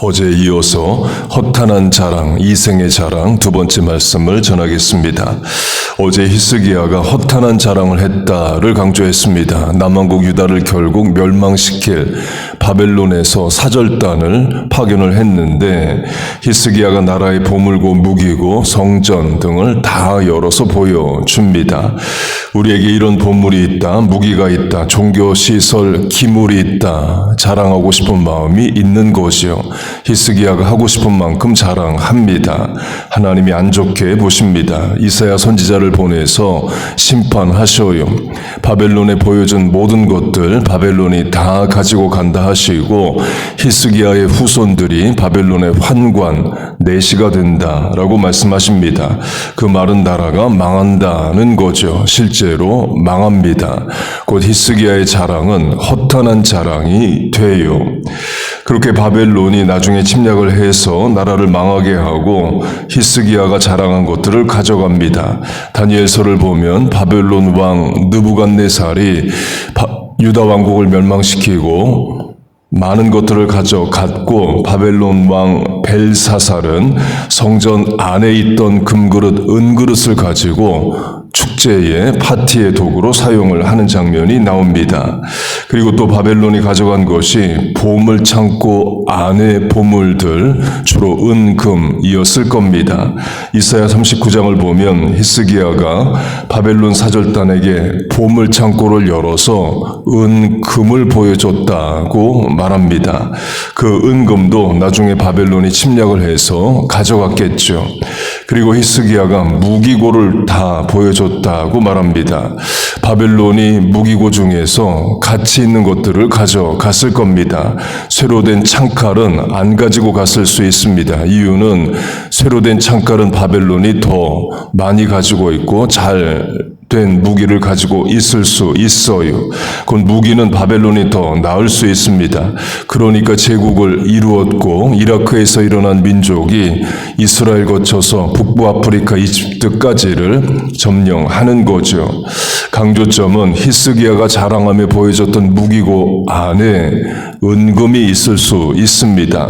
어제에 이어서 허탄한 자랑, 이생의 자랑 두 번째 말씀을 전하겠습니다. 어제 히스기야가 허탄한 자랑을 했다를 강조했습니다. 남왕국 유다를 결국 멸망시킬 바벨론에서 사절단을 파견을 했는데 히스기야가 나라의 보물고 무기고 성전 등을 다 열어서 보여줍니다. 우리에게 이런 보물이 있다, 무기가 있다, 종교시설, 기물이 있다 자랑하고 싶은 마음이 있는 것이요. 히스기야가 하고 싶은 만큼 자랑합니다. 하나님이 안 좋게 보십니다. 이사야 선지자를 보내서 심판하셔요. 바벨론에 보여준 모든 것들 바벨론이 다 가지고 간다 하시고 히스기야의 후손들이 바벨론의 환관, 내시가 된다라고 말씀하십니다. 그 말은 나라가 망한다는 거죠. 실제로 망합니다. 곧 히스기야의 자랑은 허탄한 자랑이 돼요. 그렇게 바벨론이 나중에 침략을 해서 나라를 망하게 하고 히스기야가 자랑한 것들을 가져갑니다. 다니엘서를 보면 바벨론 왕 느부갓네살이 유다 왕국을 멸망시키고 많은 것들을 가져갔고 바벨론 왕 벨사살은 성전 안에 있던 금그릇, 은그릇을 가지고 축제의 파티의 도구로 사용을 하는 장면이 나옵니다. 그리고 또 바벨론이 가져간 것이 보물 창고 안의 보물들, 주로 은, 금이었을 겁니다. 이사야 39장을 보면 히스기야가 바벨론 사절단에게 보물 창고를 열어서 은, 금을 보여줬다고 말합니다. 그 은금도 나중에 바벨론이 침략을 해서 가져갔겠죠. 그리고 히스기야가 무기고를 다 보여줬다고 말합니다. 바벨론이 무기고 중에서 가치 있는 것들을 가져갔을 겁니다. 쇠로 된 창칼은 안 가지고 갔을 수 있습니다. 이유는 쇠로 된 창칼은 바벨론이 더 많이 가지고 있고 잘 된 무기를 가지고 있을 수 있어요. 그 무기는 바벨론이 더 나을 수 있습니다. 그러니까 제국을 이루었고 이라크에서 일어난 민족이 이스라엘 거쳐서 북부 아프리카 이집트까지를 점령하는 거죠. 강조점은 히스기야가 자랑하며 보여줬던 무기고 안에 은금이 있을 수 있습니다.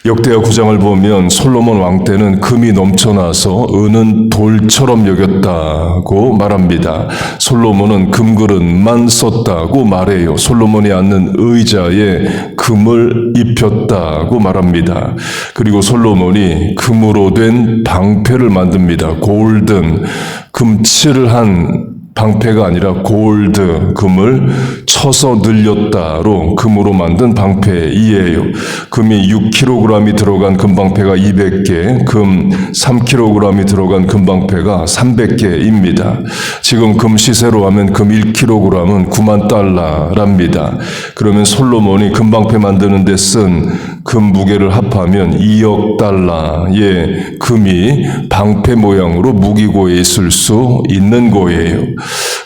역대하 9장을 보면 솔로몬 왕 때는 금이 넘쳐나서 은은 돌처럼 여겼다고 말합니다. 솔로몬은 금그릇만 썼다고 말해요. 솔로몬이 앉는 의자에 금을 입혔다고 말합니다. 그리고 솔로몬이 금으로 된 방패를 만듭니다. 골든, 금칠을 한 방패가 아니라 골드, 금을 쳐서 늘렸다로 금으로 만든 방패이에요. 금이 6kg이 들어간 금방패가 200개, 금 3kg이 들어간 금방패가 300개입니다. 지금 금 시세로 하면 금 1kg은 9만 달러랍니다. 그러면 솔로몬이 금방패 만드는 데 쓴 금 무게를 합하면 2억 달러의 금이 방패 모양으로 무기고에 있을 수 있는 거예요.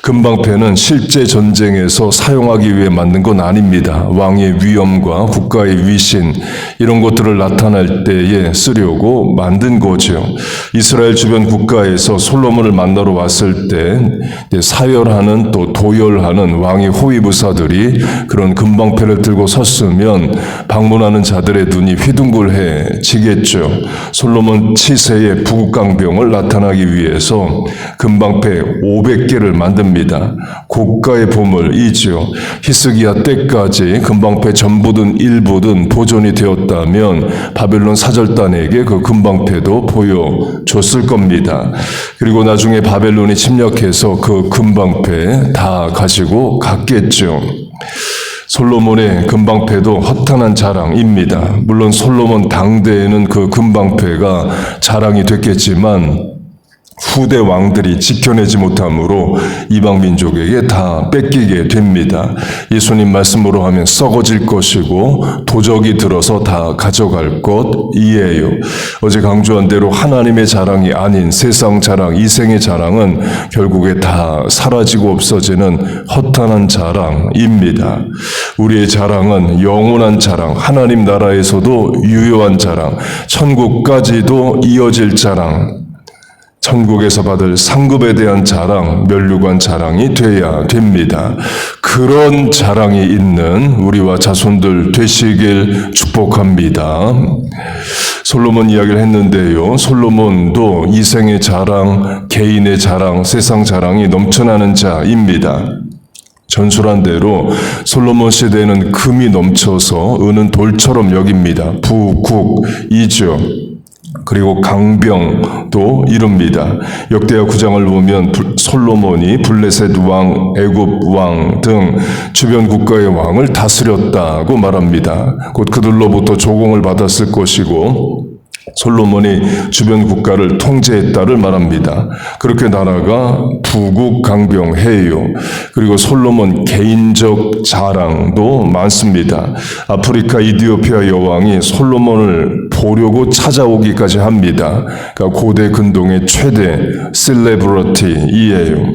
금방패는 실제 전쟁에서 사용하기 위해 만든 건 아닙니다. 왕의 위엄과 국가의 위신 이런 것들을 나타낼 때에 쓰려고 만든 거죠. 이스라엘 주변 국가에서 솔로몬을 만나러 왔을 때 사열하는 또 도열하는 왕의 호위부사들이 그런 금방패를 들고 섰으면 방문하는 자들의 눈이 휘둥글해지겠죠. 솔로몬 치세의 부국강병을 나타나기 위해서 금방패 500개를 만듭니다. 고가의 보물이죠. 히스기야 때까지 금방패 전부든 일부든 보존이 되었다면 바벨론 사절단에게 그 금방패도 보여줬을 겁니다. 그리고 나중에 바벨론이 침략해서 그 금방패 다 가지고 갔겠죠. 솔로몬의 금방패도 허탄한 자랑입니다. 물론 솔로몬 당대에는 그 금방패가 자랑이 됐겠지만 후대 왕들이 지켜내지 못함으로 이방 민족에게 다 뺏기게 됩니다. 예수님 말씀으로 하면 썩어질 것이고 도적이 들어서 다 가져갈 것이에요. 어제 강조한 대로 하나님의 자랑이 아닌 세상 자랑, 이생의 자랑은 결국에 다 사라지고 없어지는 허탄한 자랑입니다. 우리의 자랑은 영원한 자랑, 하나님 나라에서도 유효한 자랑, 천국까지도 이어질 자랑, 천국에서 받을 상급에 대한 자랑, 면류관 자랑이 돼야 됩니다. 그런 자랑이 있는 우리와 자손들 되시길 축복합니다. 솔로몬 이야기를 했는데요. 솔로몬도 이생의 자랑, 개인의 자랑, 세상 자랑이 넘쳐나는 자입니다. 전술한 대로 솔로몬 시대에는 금이 넘쳐서 은은 돌처럼 여깁니다. 부, 국, 이죠. 그리고 강병도 이룹니다. 역대하 9장을 보면 솔로몬이 블레셋 왕, 애굽 왕 등 주변 국가의 왕을 다스렸다고 말합니다. 곧 그들로부터 조공을 받았을 것이고 솔로몬이 주변 국가를 통제했다를 말합니다. 그렇게 나라가 부국강병해요. 그리고 솔로몬 개인적 자랑도 많습니다. 아프리카 이디오피아 여왕이 솔로몬을 보려고 찾아오기까지 합니다. 그러니까 고대 근동의 최대 셀레브리티이에요.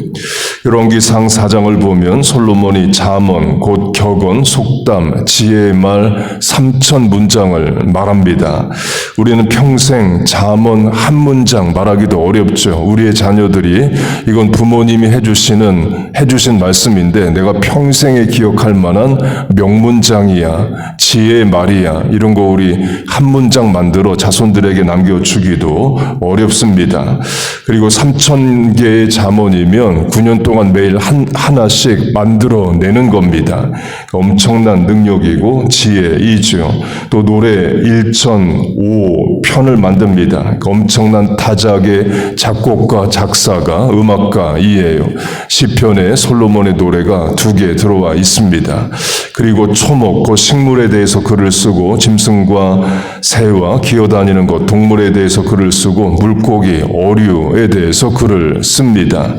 열왕기상 4장을 보면 솔로몬이 잠언, 곧 격언, 속담, 지혜의 말 3000문장을 말합니다. 우리는 평생 잠언 한 문장 말하기도 어렵죠. 우리의 자녀들이 이건 부모님이 해주신 말씀인데 내가 평생에 기억할 만한 명문장이야, 지혜의 말이야, 이런 거 우리 한 문장 만들어 자손들에게 남겨주기도 어렵습니다. 그리고 3000개의 잠언이면 9년 동안 매일 하나씩 만들어내는 겁니다. 엄청난 능력이고 지혜이죠. 또 노래 1005편을 만듭니다. 엄청난 다작의 작곡가, 작사가, 음악가이에요. 시편에 솔로몬의 노래가 2개 들어와 있습니다. 그리고 초목, 그 식물에 대해서 글을 쓰고 짐승과 새와 기어다니는 것, 동물에 대해서 글을 쓰고 물고기, 어류에 대해서 글을 씁니다.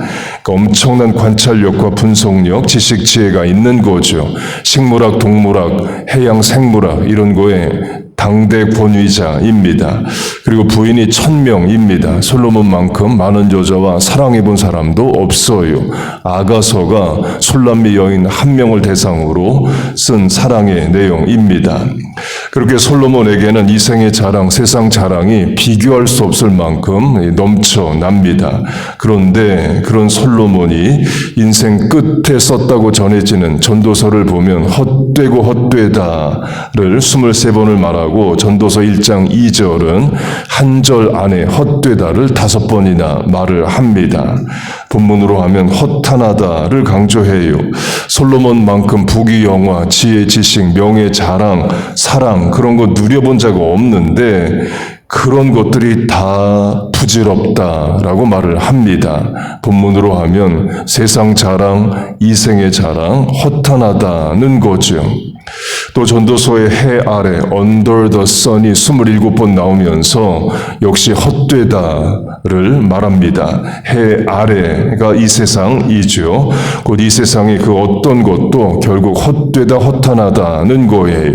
엄청난 관찰력과 분석력, 지식 지혜가 있는 거죠. 식물학, 동물학, 해양 생물학 이런 거에 당대 권위자입니다. 그리고 부인이 1000명입니다. 솔로몬만큼 많은 여자와 사랑해본 사람도 없어요. 아가서가 술람미 여인 1명을 대상으로 쓴 사랑의 내용입니다. 그렇게 솔로몬에게는 이생의 자랑, 세상 자랑이 비교할 수 없을 만큼 넘쳐납니다. 그런데 그런 솔로몬이 인생 끝에 썼다고 전해지는 전도서를 보면 헛되고 헛되다를 23번을 말하고 전도서 1장 2절은 한 절 안에 헛되다를 5번이나 말을 합니다. 본문으로 하면 헛하나다를 강조해요. 솔로몬만큼 부귀영화, 지혜, 지식, 명예, 자랑, 사랑 그런 거 누려본 적 없는데 그런 것들이 다 부질없다라고 말을 합니다. 본문으로 하면 세상 자랑, 이생의 자랑, 허탄하다는 거죠. 또 전도서의 해 아래 under the sun이 27번 나오면서 역시 헛되다를 말합니다. 해 아래가 이 세상이죠. 곧 이 세상의 그 어떤 것도 결국 헛되다, 허탄하다는 거예요.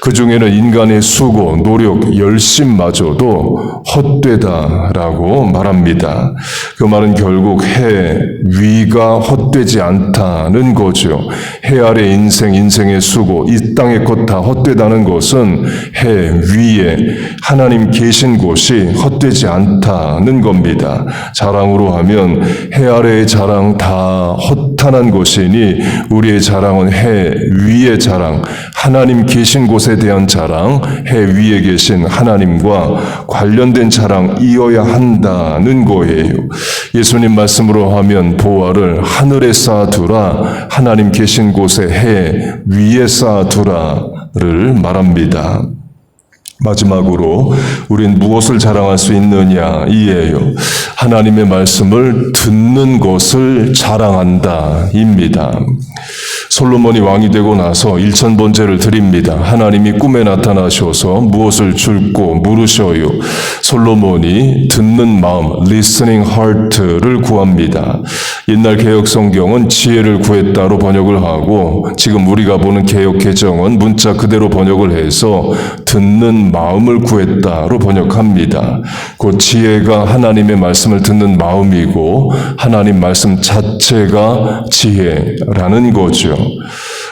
그 중에는 인간의 수고, 노력, 열심마저도 헛되다라고 말합니다. 그 말은 결국 해 위가 헛되지 않다는 거죠. 해 아래 인생, 인생의 수고, 이 땅의 것 다 헛되다는 것은 해 위에 하나님 계신 곳이 헛되지 않다는 겁니다. 자랑으로 하면 해 아래의 자랑 다 허탄한 것이니 우리의 자랑은 해 위의 자랑, 하나님 계신 곳에 대한 자랑, 해 위에 계신 하나님과 관련된 자랑이어야 한다는 거예요. 예수님 말씀으로 하면 보화를 하늘에 쌓아두라, 하나님 계신 곳에 해 위에 쌓아두라를 말합니다. 마지막으로 우린 무엇을 자랑할 수 있느냐 이에요. 하나님의 말씀을 듣는 것을 자랑한다입니다. 솔로몬이 왕이 되고 나서 1000번제를 드립니다. 하나님이 꿈에 나타나셔서 무엇을 줄고 물으셔요. 솔로몬이 듣는 마음, listening heart를 구합니다. 옛날 개혁 성경은 지혜를 구했다로 번역을 하고 지금 우리가 보는 개혁 개정은 문자 그대로 번역을 해서 듣는 마음을 구했다로 번역합니다. 그 지혜가 하나님의 말씀을 듣는 마음이고 하나님 말씀 자체가 지혜라는 거죠.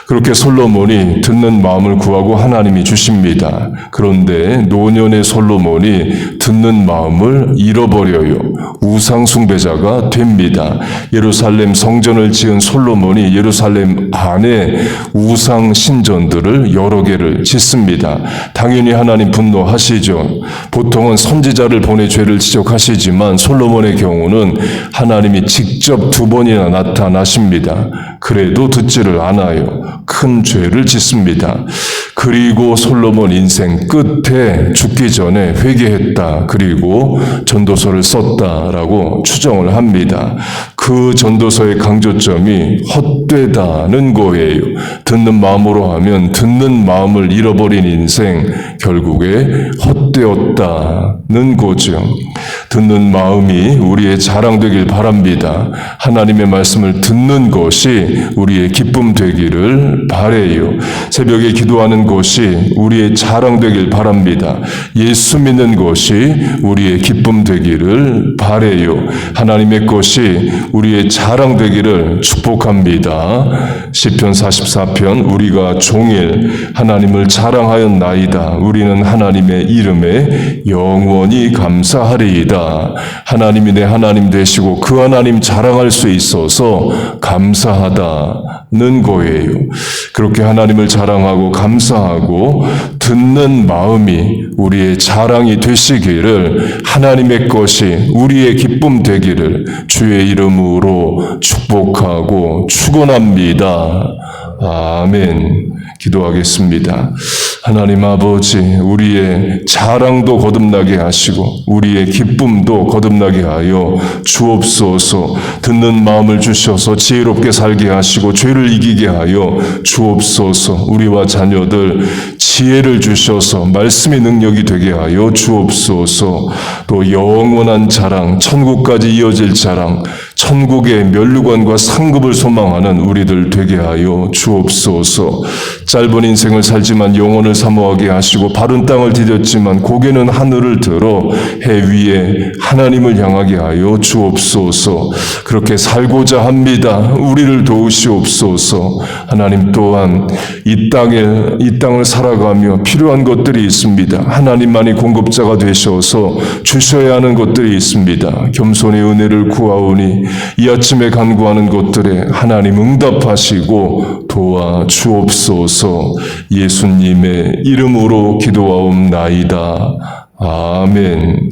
그렇게 솔로몬이 듣는 마음을 구하고 하나님이 주십니다. 그런데 노년의 솔로몬이 듣는 마음을 잃어버려요. 우상 숭배자가 됩니다. 예루살렘 성전을 지은 솔로몬이 예루살렘 안에 우상 신전들을 여러 개를 짓습니다. 당연히 하나님 분노하시죠. 보통은 선지자를 보내 죄를 지적하시지만 솔로몬의 경우는 하나님이 직접 2번이나 나타나십니다. 그래도 듣지를 않아요. 큰 죄를 짓습니다. 그리고 솔로몬 인생 끝에 죽기 전에 회개했다. 그리고 전도서를 썼다라고 추정을 합니다. 그 전도서의 강조점이 헛되다는 거예요. 듣는 마음으로 하면 듣는 마음을 잃어버린 인생 결국에 헛되었다는 거죠. 듣는 마음이 우리의 자랑되길 바랍니다. 하나님의 말씀을 듣는 것이 우리의 기쁨 되기를 바라요. 새벽에 기도하는 것이 우리의 자랑되길 바랍니다. 예수 믿는 것이 우리의 기쁨 되기를 바라요. 하나님의 것이 우리의 자랑되기를 축복합니다. 시편 44편 우리가 종일 하나님을 자랑하였나이다. 우리는 하나님의 이름에 영원히 감사하리이다. 하나님이 내 하나님 되시고 그 하나님 자랑할 수 있어서 감사하다는 거예요. 그렇게 하나님을 자랑하고 감사하고 듣는 마음이 우리의 자랑이 되시기를, 하나님의 것이 우리의 기쁨 되기를 주의 이름으로 축복하고 축원합니다. 아멘. 기도하겠습니다. 하나님 아버지, 우리의 자랑도 거듭나게 하시고 우리의 기쁨도 거듭나게 하여 주옵소서. 듣는 마음을 주셔서 지혜롭게 살게 하시고 죄를 이기게 하여 주옵소서. 우리와 자녀들 지혜를 주셔서 말씀의 능력이 되게 하여 주옵소서. 또 영원한 자랑, 천국까지 이어질 자랑, 천국의 면류관과 상급을 소망하는 우리들 되게 하여 주옵소서. 짧은 인생을 살지만 영혼을 사모하게 하시고 바른 땅을 디뎠지만 고개는 하늘을 들어 해 위에 하나님을 향하게 하여 주옵소서. 그렇게 살고자 합니다. 우리를 도우시옵소서. 하나님 또한 이 땅을 살아가며 필요한 것들이 있습니다. 하나님만이 공급자가 되셔서 주셔야 하는 것들이 있습니다. 겸손의 은혜를 구하오니 이 아침에 간구하는 것들에 하나님 응답하시고 도와주옵소서. 예수님의 이름으로 기도하옵나이다. 아멘.